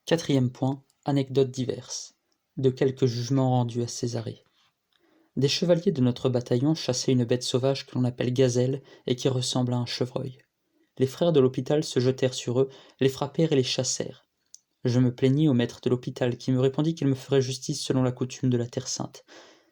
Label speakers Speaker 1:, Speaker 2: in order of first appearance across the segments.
Speaker 1: Quatrième point, anecdotes diverses, de quelques jugements rendus à Césarée. Des chevaliers de notre bataillon chassaient une bête sauvage que l'on appelle gazelle et qui ressemble à un chevreuil. Les frères de l'hôpital se jetèrent sur eux, les frappèrent et les chassèrent. Je me plaignis au maître de l'hôpital qui me répondit qu'il me ferait justice selon la coutume de la Terre Sainte.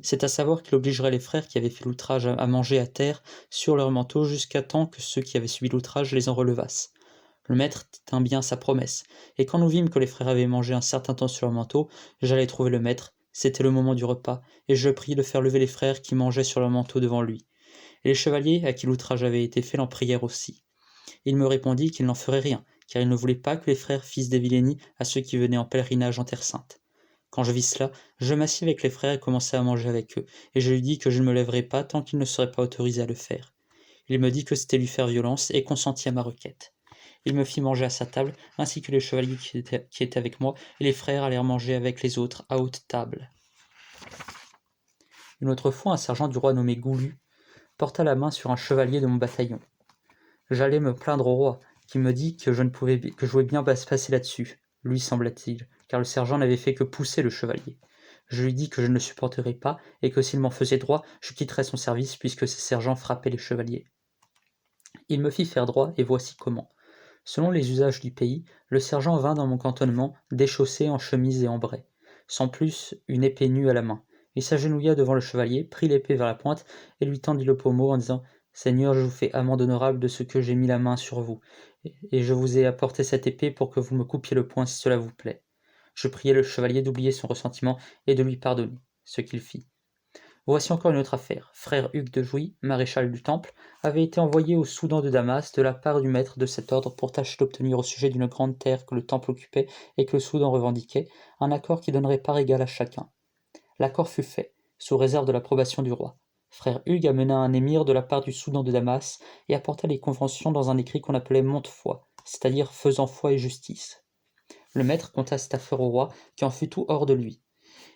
Speaker 1: C'est à savoir qu'il obligerait les frères qui avaient fait l'outrage à manger à terre sur leurs manteaux jusqu'à temps que ceux qui avaient subi l'outrage les en relevassent. Le maître tint bien sa promesse, et quand nous vîmes que les frères avaient mangé un certain temps sur leur manteau, j'allai trouver le maître, c'était le moment du repas, et je priai de faire lever les frères qui mangeaient sur leur manteau devant lui. Et les chevaliers à qui l'outrage avait été fait l'en prièrent aussi. Il me répondit qu'il n'en ferait rien, car il ne voulait pas que les frères fissent des vilainies à ceux qui venaient en pèlerinage en Terre Sainte. Quand je vis cela, je m'assis avec les frères et commençai à manger avec eux, et je lui dis que je ne me lèverais pas tant qu'il ne serait pas autorisé à le faire. Il me dit que c'était lui faire violence, et consentit à ma requête. Il me fit manger à sa table, ainsi que les chevaliers qui étaient avec moi, et les frères allèrent manger avec les autres à haute table. Une autre fois, un sergent du roi nommé Goulu porta la main sur un chevalier de mon bataillon. J'allais me plaindre au roi, qui me dit que je pouvais bien se passer là-dessus, lui sembla-t-il, car le sergent n'avait fait que pousser le chevalier. Je lui dis que je ne le supporterais pas, et que s'il m'en faisait droit, je quitterais son service, puisque ces sergents frappaient les chevaliers. Il me fit faire droit, et voici comment. Selon les usages du pays, le sergent vint dans mon cantonnement, déchaussé en chemise et en bray, sans plus une épée nue à la main. Il s'agenouilla devant le chevalier, prit l'épée vers la pointe, et lui tendit le pommeau en disant « Seigneur, je vous fais amende honorable de ce que j'ai mis la main sur vous, et je vous ai apporté cette épée pour que vous me coupiez le poing si cela vous plaît. » Je priai le chevalier d'oublier son ressentiment et de lui pardonner, ce qu'il fit. Voici encore une autre affaire. Frère Hugues de Jouy, maréchal du Temple, avait été envoyé au Soudan de Damas de la part du maître de cet ordre pour tâcher d'obtenir au sujet d'une grande terre que le Temple occupait et que le Soudan revendiquait, un accord qui donnerait part égale à chacun. L'accord fut fait, sous réserve de l'approbation du roi. Frère Hugues amena un émir de la part du Soudan de Damas et apporta les conventions dans un écrit qu'on appelait monte-foi, c'est-à-dire faisant foi et justice. Le maître conta cette affaire au roi, qui en fut tout hors de lui.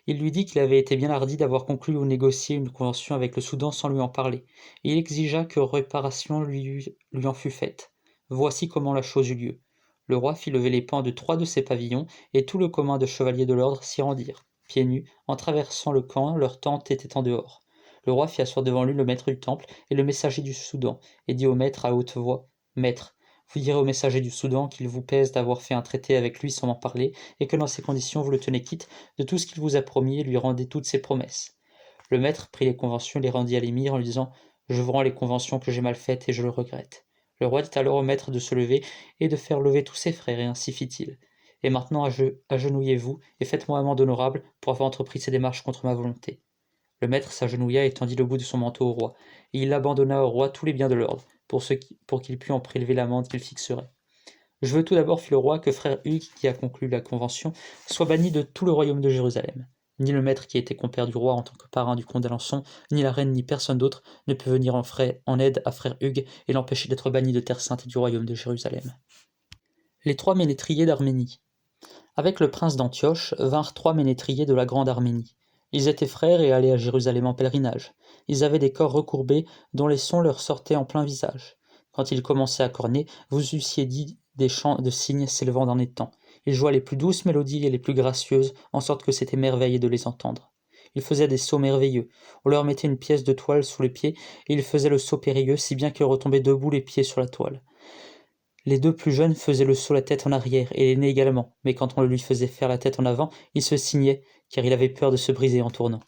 Speaker 1: Il lui dit qu'il avait été bien hardi d'avoir conclu ou négocié une convention avec le Soudan sans lui en parler, et il exigea que réparation lui en fût faite. Voici comment la chose eut lieu. Le roi fit lever les pans de 3 de ses pavillons, et tout le commun de chevaliers de l'ordre s'y rendirent. Pieds nus, en traversant le camp, leur tente était en dehors. Le roi fit asseoir devant lui le maître du temple et le messager du Soudan, et dit au maître à haute voix, « Maître, vous direz au messager du Soudan qu'il vous pèse d'avoir fait un traité avec lui sans m'en parler, et que dans ces conditions vous le tenez quitte de tout ce qu'il vous a promis et lui rendez toutes ses promesses. » Le maître prit les conventions et les rendit à l'émir en lui disant « Je vous rends les conventions que j'ai mal faites et je le regrette. » Le roi dit alors au maître de se lever et de faire lever tous ses frères, et ainsi fit-il. « Et maintenant agenouillez-vous et faites-moi amende honorable pour avoir entrepris ces démarches contre ma volonté. » Le maître s'agenouilla et tendit le bout de son manteau au roi, et il abandonna au roi tous les biens de l'ordre, pour qu'il pût en prélever l'amende qu'il fixerait. « Je veux tout d'abord, fit le roi, que frère Hugues, qui a conclu la convention, soit banni de tout le royaume de Jérusalem. Ni le maître qui était compère du roi en tant que parrain du comte d'Alençon, ni la reine, ni personne d'autre ne peut venir en aide à frère Hugues et l'empêcher d'être banni de Terre Sainte et du royaume de Jérusalem. » Les 3 ménétriers d'Arménie. Avec le prince d'Antioche vinrent 3 ménétriers de la grande Arménie. Ils étaient frères et allaient à Jérusalem en pèlerinage. Ils avaient des corps recourbés dont les sons leur sortaient en plein visage. Quand ils commençaient à corner, vous eussiez dit des chants de cygnes s'élevant d'un étang. Ils jouaient les plus douces mélodies et les plus gracieuses, en sorte que c'était merveilleux de les entendre. Ils faisaient des sauts merveilleux. On leur mettait une pièce de toile sous les pieds, et ils faisaient le saut périlleux, si bien qu'ils retombaient debout les pieds sur la toile. Les 2 plus jeunes faisaient le saut la tête en arrière, et l'aîné également, mais quand on lui faisait faire la tête en avant, il se signait, car il avait peur de se briser en tournant.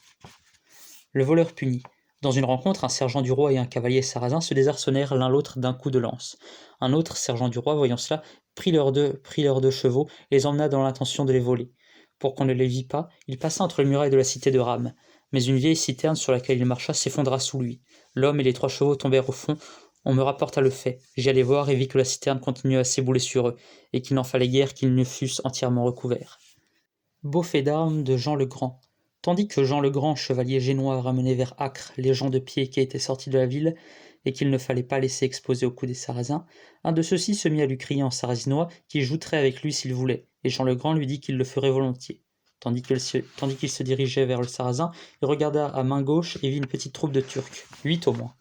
Speaker 1: Le voleur puni. Dans une rencontre, un sergent du roi et un cavalier sarrasin se désarçonnèrent l'un l'autre d'un coup de lance. Un autre sergent du roi, voyant cela, prit leurs deux chevaux et les emmena dans l'intention de les voler. Pour qu'on ne les vît pas, il passa entre les murailles de la cité de Rame. Mais une vieille citerne sur laquelle il marcha s'effondra sous lui. L'homme et les 3 chevaux tombèrent au fond. On me rapporta le fait. J'y allai voir et vis que la citerne continuait à s'ébouler sur eux, et qu'il n'en fallait guère qu'ils ne fussent entièrement recouverts. Beau fait d'armes de Jean le Grand. Tandis que Jean le Grand, chevalier génois, ramenait vers Acre les gens de pied qui étaient sortis de la ville, et qu'il ne fallait pas laisser exposer au coup des Sarrasins, un de ceux-ci se mit à lui crier en sarrasinois qu'il jouterait avec lui s'il voulait, et Jean le Grand lui dit qu'il le ferait volontiers. Tandis qu'il se dirigeait vers le Sarrasin, il regarda à main gauche et vit une petite troupe de Turcs, 8 au moins,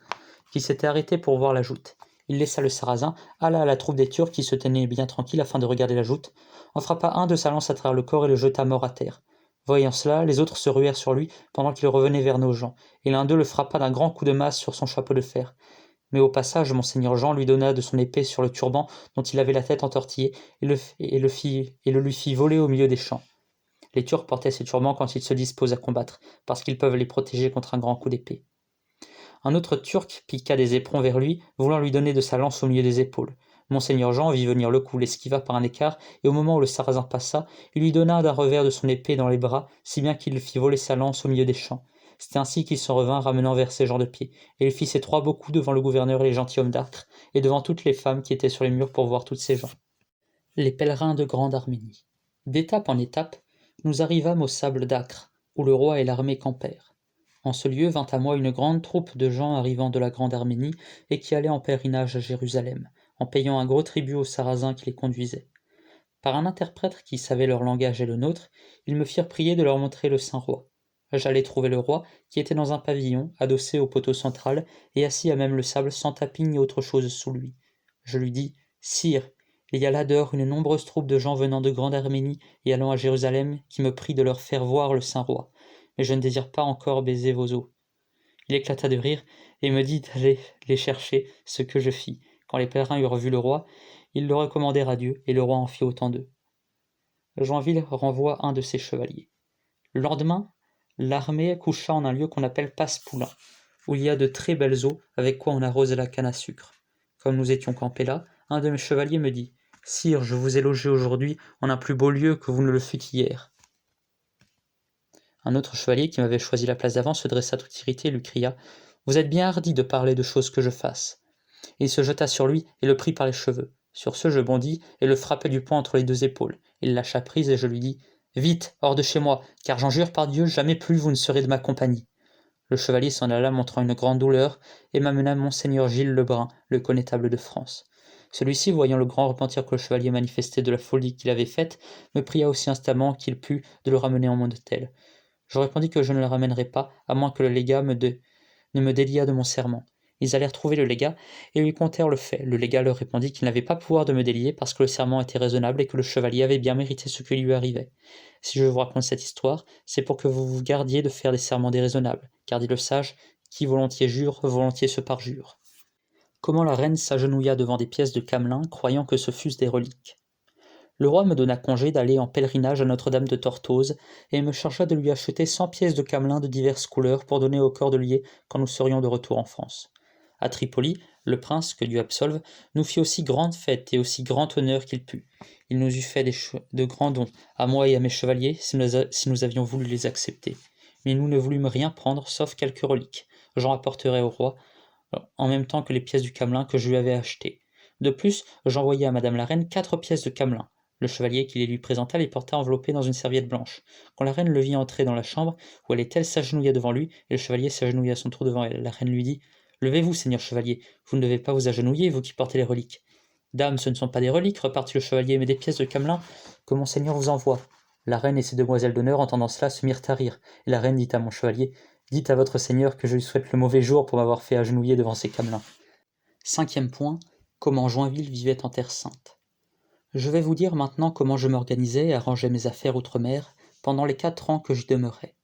Speaker 1: qui s'étaient arrêtés pour voir la joute. Il laissa le Sarrasin, alla à la troupe des Turcs qui se tenaient bien tranquilles afin de regarder la joute, en frappa un de sa lance à travers le corps et le jeta mort à terre. Voyant cela, les autres se ruèrent sur lui pendant qu'il revenait vers nos gens, et l'un d'eux le frappa d'un grand coup de masse sur son chapeau de fer. Mais au passage, monseigneur Jean lui donna de son épée sur le turban dont il avait la tête entortillée et le lui fit voler au milieu des champs. Les Turcs portaient ces turbans quand ils se disposent à combattre, parce qu'ils peuvent les protéger contre un grand coup d'épée. Un autre Turc piqua des éperons vers lui, voulant lui donner de sa lance au milieu des épaules. Monseigneur Jean vit venir le coup, l'esquiva par un écart, et au moment où le Sarrasin passa, il lui donna d'un revers de son épée dans les bras, si bien qu'il fit voler sa lance au milieu des champs. C'est ainsi qu'il s'en revint, ramenant vers ses gens de pied, et il fit ses 3 beaux coups devant le gouverneur et les gentilshommes d'Acre, et devant toutes les femmes qui étaient sur les murs pour voir toutes ces gens. Les pèlerins de Grande Arménie. D'étape en étape, nous arrivâmes au sable d'Acre, où le roi et l'armée campèrent. En ce lieu vint à moi une grande troupe de gens arrivant de la Grande Arménie et qui allaient en pèlerinage à Jérusalem, en payant un gros tribut aux Sarrasins qui les conduisaient. Par un interprète qui savait leur langage et le nôtre, ils me firent prier de leur montrer le Saint-Roi. J'allai trouver le roi, qui était dans un pavillon, adossé au poteau central, et assis à même le sable, sans tapis ni autre chose sous lui. Je lui dis, « Sire, il y a là dehors une nombreuse troupe de gens venant de Grande Arménie et allant à Jérusalem, qui me prient de leur faire voir le Saint-Roi. Mais je ne désire pas encore baiser vos os. » Il éclata de rire, et me dit d'aller les chercher, ce que je fis. Quand les pèlerins eurent vu le roi, ils le recommandèrent à Dieu, et le roi en fit autant d'eux. Joinville renvoie un de ses chevaliers. Le lendemain, l'armée coucha en un lieu qu'on appelle Passe-Poulain, où il y a de très belles eaux, avec quoi on arrose la canne à sucre. Comme nous étions campés là, un de mes chevaliers me dit « Sire, je vous ai logé aujourd'hui en un plus beau lieu que vous ne le fûtes hier. » Un autre chevalier qui m'avait choisi la place d'avant se dressa tout irrité et lui cria « Vous êtes bien hardi de parler de choses que je fasse. » Et il se jeta sur lui et le prit par les cheveux. Sur ce, je bondis et le frappai du poing entre les 2 épaules. Il lâcha prise et je lui dis « Vite, hors de chez moi, car j'en jure par Dieu, jamais plus vous ne serez de ma compagnie. » Le chevalier s'en alla montrant une grande douleur et m'amena monseigneur Gilles Lebrun, le connétable de France. Celui-ci, voyant le grand repentir que le chevalier manifestait de la folie qu'il avait faite, me pria aussi instamment qu'il put de le ramener en mon hôtel. Je répondis que je ne le ramènerais pas, à moins que le légat ne me déliât de mon serment. Ils allèrent trouver le légat et lui contèrent le fait. Le légat leur répondit qu'il n'avait pas pouvoir de me délier parce que le serment était raisonnable et que le chevalier avait bien mérité ce qui lui arrivait. Si je vous raconte cette histoire, c'est pour que vous vous gardiez de faire des serments déraisonnables, car dit le sage, qui volontiers jure, volontiers se parjure. Comment la reine s'agenouilla devant des pièces de camelin, croyant que ce fussent des reliques. Le roi me donna congé d'aller en pèlerinage à Notre-Dame de Tortosa et me chargea de lui acheter 100 pièces de camelin de diverses couleurs pour donner au cordelier quand nous serions de retour en France. À Tripoli, le prince, que Dieu absolve, nous fit aussi grande fête et aussi grand honneur qu'il put. Il nous eût fait de grands dons, à moi et à mes chevaliers, si nous avions voulu les accepter. Mais nous ne voulûmes rien prendre, sauf quelques reliques. J'en apporterai au roi, en même temps que les pièces du camelin que je lui avais achetées. De plus, j'envoyai à madame la reine 4 pièces de camelin. Le chevalier qui les lui présenta les porta enveloppés dans une serviette blanche. Quand la reine le vit entrer dans la chambre, où elle est-elle s'agenouilla devant lui, et le chevalier s'agenouilla à son tour devant elle. La reine lui dit « Levez-vous, seigneur chevalier, vous ne devez pas vous agenouiller, vous qui portez les reliques. »« Dame, ce ne sont pas des reliques, repartit le chevalier, mais des pièces de camelin que monseigneur vous envoie. » La reine et ses demoiselles d'honneur, entendant cela, se mirent à rire, et la reine dit à mon chevalier « Dites à votre seigneur que je lui souhaite le mauvais jour pour m'avoir fait agenouiller devant ces camelins. » 5e point, comment Joinville vivait en terre sainte. Je vais vous dire maintenant comment je m'organisais et arrangeais mes affaires outre-mer pendant les 4 ans que j'y demeurais.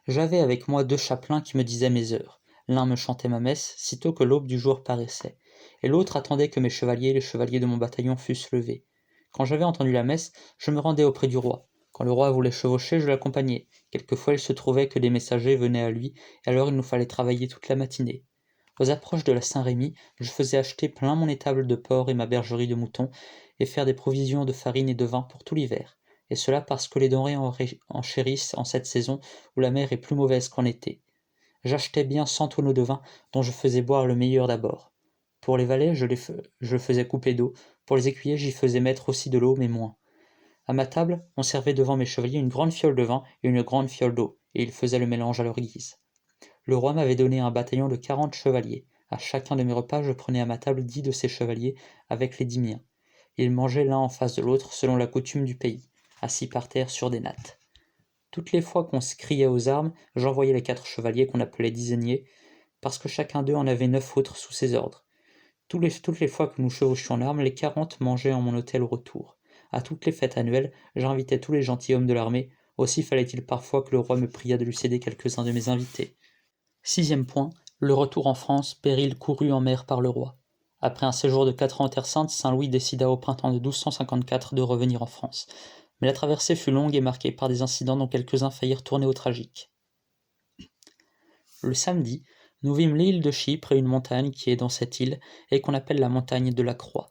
Speaker 1: J'avais avec moi 2 chapelains qui me disaient mes heures. L'un me chantait ma messe sitôt que l'aube du jour paraissait, et l'autre attendait que mes chevaliers, les chevaliers de mon bataillon, fussent levés. Quand j'avais entendu la messe, je me rendais auprès du roi. Quand le roi voulait chevaucher, je l'accompagnais. Quelquefois il se trouvait que des messagers venaient à lui, et alors il nous fallait travailler toute la matinée. Aux approches de la Saint-Rémy, je faisais acheter plein mon étable de porc et ma bergerie de moutons, et faire des provisions de farine et de vin pour tout l'hiver, et cela parce que les denrées enchérissent en cette saison où la mer est plus mauvaise qu'en été. J'achetais bien 100 tonneaux de vin, dont je faisais boire le meilleur d'abord. Pour les valets, je faisais couper d'eau, pour les écuyers j'y faisais mettre aussi de l'eau, mais moins. À ma table, on servait devant mes chevaliers une grande fiole de vin et une grande fiole d'eau, et ils faisaient le mélange à leur guise. Le roi m'avait donné un bataillon de 40 chevaliers. À chacun de mes repas, je prenais à ma table 10 de ces chevaliers, avec les 10 miens. Ils mangeaient l'un en face de l'autre, selon la coutume du pays, assis par terre sur des nattes. Toutes les fois qu'on se criait aux armes, j'envoyais les 4 chevaliers qu'on appelait dizainiers, parce que chacun d'eux en avait 9 autres sous ses ordres. Toutes les fois que nous chevauchions en armes, les 40 mangeaient en mon hôtel au retour. À toutes les fêtes annuelles, j'invitais tous les gentilshommes de l'armée, aussi fallait-il parfois que le roi me priât de lui céder quelques-uns de mes invités. 6e point, le retour en France, péril couru en mer par le roi. Après un séjour de 4 ans en Terre Sainte, Saint-Louis décida au printemps de 1254 de revenir en France. Mais la traversée fut longue et marquée par des incidents dont quelques-uns faillirent tourner au tragique. Le samedi, nous vîmes l'île de Chypre et une montagne qui est dans cette île et qu'on appelle la montagne de la Croix.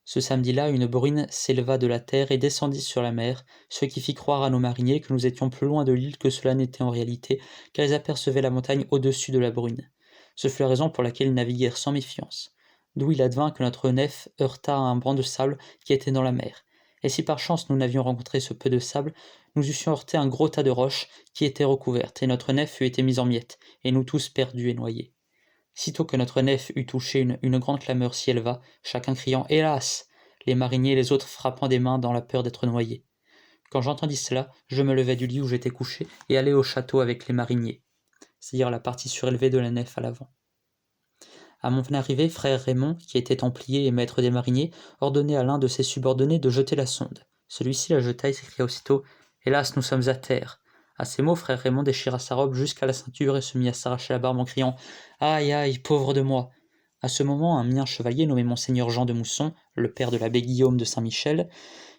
Speaker 1: Ce samedi-là, une bruine s'éleva de la terre et descendit sur la mer, ce qui fit croire à nos mariniers que nous étions plus loin de l'île que cela n'était en réalité, car ils apercevaient la montagne au-dessus de la bruine. Ce fut la raison pour laquelle ils naviguèrent sans méfiance. D'où il advint que notre nef heurta à un banc de sable qui était dans la mer. Et si par chance nous n'avions rencontré ce peu de sable, nous eussions heurté un gros tas de roches qui étaient recouvertes, et notre nef eût été mise en miettes, et nous tous perdus et noyés. Sitôt que notre nef eut touché une grande clameur s'y éleva, chacun criant « Hélas !» les mariniers et les autres frappant des mains dans la peur d'être noyés. Quand j'entendis cela, je me levai du lit où j'étais couché et allai au château avec les mariniers, c'est-à-dire la partie surélevée de la nef à l'avant. À mon arrivée, frère Raymond, qui était templier et maître des mariniers, ordonnait à l'un de ses subordonnés de jeter la sonde. Celui-ci la jeta et s'écria aussitôt « Hélas, nous sommes à terre !» À ces mots, frère Raymond déchira sa robe jusqu'à la ceinture et se mit à s'arracher la barbe en criant « Aïe, aïe, pauvre de moi !» À ce moment, un mien chevalier nommé Monseigneur Jean de Mousson, le père de l'abbé Guillaume de Saint-Michel,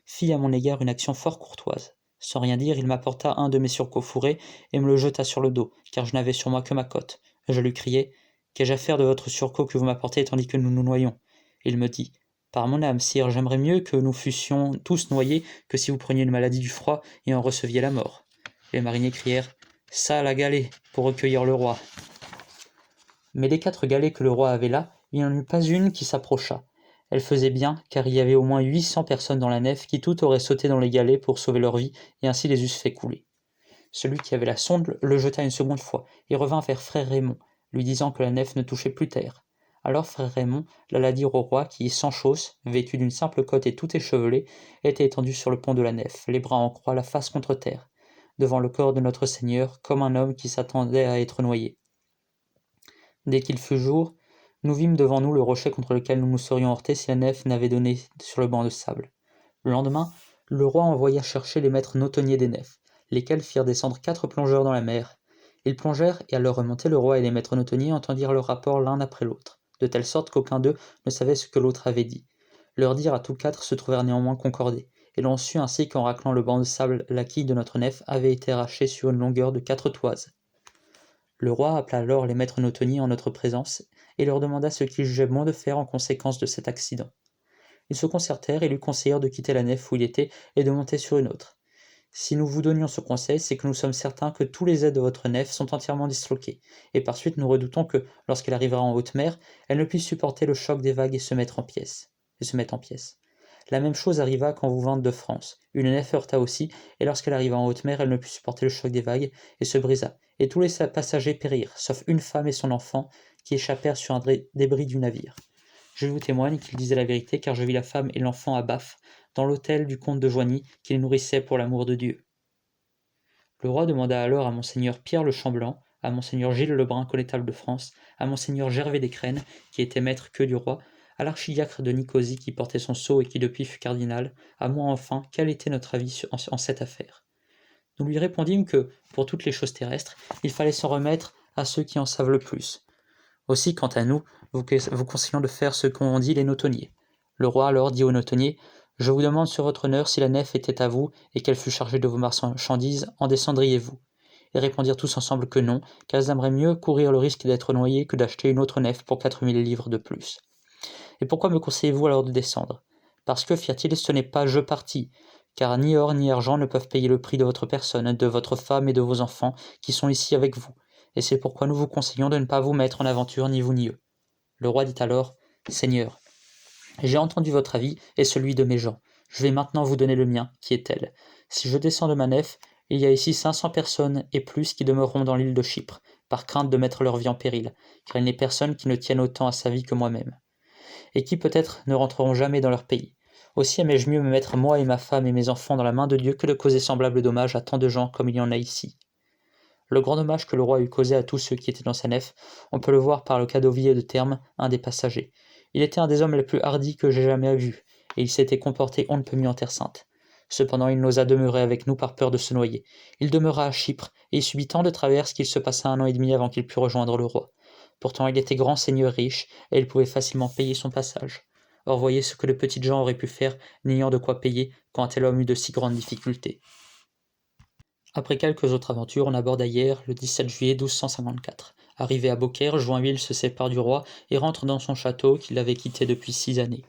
Speaker 1: fit à mon égard une action fort courtoise. Sans rien dire, il m'apporta un de mes surcots fourrés et me le jeta sur le dos, car je n'avais sur moi que ma cotte. Je lui criai « Qu'ai-je à faire de votre surcot que vous m'apportez tandis que nous nous noyons ?» Il me dit « Par mon âme, sire, j'aimerais mieux que nous fussions tous noyés que si vous preniez une maladie du froid et en receviez la mort. » Les mariniers crièrent « Ça, la galée, pour recueillir le roi !» Mais les 4 galets que le roi avait là, il n'y en eut pas une qui s'approcha. Elle faisait bien, car il y avait au moins 800 personnes dans la nef qui toutes auraient sauté dans les galets pour sauver leur vie et ainsi les eussent fait couler. Celui qui avait la sonde le jeta une seconde fois et revint vers frère Raymond, lui disant que la nef ne touchait plus terre. Alors frère Raymond l'alla dire au roi qui, sans chausse, vêtu d'une simple cotte et tout échevelé, était étendu sur le pont de la nef, les bras en croix, la face contre terre, devant le corps de notre Seigneur, comme un homme qui s'attendait à être noyé. Dès qu'il fut jour, nous vîmes devant nous le rocher contre lequel nous nous serions heurtés si la nef n'avait donné sur le banc de sable. Le lendemain, le roi envoya chercher les maîtres notonniers des nefs, lesquels firent descendre 4 plongeurs dans la mer. Ils plongèrent, et à leur remontée, le roi et les maîtres notonniers entendirent leur rapport l'un après l'autre, de telle sorte qu'aucun d'eux ne savait ce que l'autre avait dit. Leurs dires à tous 4 se trouvèrent néanmoins concordés, et l'on sut ainsi qu'en raclant le banc de sable, la quille de notre nef avait été arrachée sur une longueur de 4 toises. Le roi appela alors les maîtres notonniers en notre présence et leur demanda ce qu'ils jugeaient bon de faire en conséquence de cet accident. Ils se concertèrent et lui conseillèrent de quitter la nef où il était et de monter sur une autre. Si nous vous donnions ce conseil, c'est que nous sommes certains que tous les aides de votre nef sont entièrement disloqués, et par suite nous redoutons que, lorsqu'elle arrivera en haute mer, elle ne puisse supporter le choc des vagues et se mettre en pièces. La même chose arriva quand vous vîntes de France. Une nef heurta aussi, et lorsqu'elle arriva en haute mer, elle ne put supporter le choc des vagues et se brisa, et tous les passagers périrent, sauf une femme et son enfant, qui échappèrent sur un débris du navire. Je vous témoigne qu'il disait la vérité, car je vis la femme et l'enfant à Bath, dans l'hôtel du comte de Joigny, qui les nourrissait pour l'amour de Dieu. Le roi demanda alors à monseigneur Pierre le Chambellan, à monseigneur Gilles Lebrun, connétable de France, à monseigneur Gervais des Crènes, qui était maître que du roi, à l'archidiacre de Nicosie qui portait son sceau et qui depuis fut cardinal, à moi enfin, quel était notre avis en cette affaire. Nous lui répondîmes que, pour toutes les choses terrestres, il fallait s'en remettre à ceux qui en savent le plus. Aussi, quant à nous, vous conseillons de faire ce qu'ont dit les notonniers. Le roi alors dit aux notonniers « Je vous demande sur votre honneur si la nef était à vous et qu'elle fût chargée de vos marchandises, en descendriez-vous » Ils répondirent tous ensemble que non, car ils aimeraient mieux courir le risque d'être noyés que d'acheter une autre nef pour 4000 livres de plus. « Et pourquoi me conseillez-vous alors de descendre ?»« Parce que, firent-ils, ce n'est pas je partis, car ni or ni argent ne peuvent payer le prix de votre personne, de votre femme et de vos enfants, qui sont ici avec vous, et c'est pourquoi nous vous conseillons de ne pas vous mettre en aventure, ni vous ni eux. » Le roi dit alors « Seigneur, j'ai entendu votre avis et celui de mes gens. Je vais maintenant vous donner le mien, qui est tel. Si je descends de ma nef, il y a ici 500 personnes et plus qui demeureront dans l'île de Chypre, par crainte de mettre leur vie en péril, car il n'est personne qui ne tienne autant à sa vie que moi-même, et qui peut-être ne rentreront jamais dans leur pays. Aussi aimais-je mieux me mettre moi et ma femme et mes enfants dans la main de Dieu que de causer semblable dommage à tant de gens comme il y en a ici. Le grand dommage que le roi eut causé à tous ceux qui étaient dans sa nef, on peut le voir par le cas d'Ovier de Termes, un des passagers. Il était un des hommes les plus hardis que j'ai jamais vus, et il s'était comporté on ne peut mieux en Terre Sainte. Cependant, il n'osa demeurer avec nous par peur de se noyer. Il demeura à Chypre, et il subit tant de traverses qu'il se passa 1 an et demi avant qu'il pût rejoindre le roi. Pourtant, il était grand seigneur riche, et il pouvait facilement payer son passage. Or, voyez ce que de petites gens auraient pu faire, n'ayant de quoi payer, quand un tel homme eut de si grandes difficultés. Après quelques autres aventures, on aborda hier, le 17 juillet 1254. Arrivé à Beaucaire, Joinville se sépare du roi et rentre dans son château qu'il avait quitté depuis 6 années.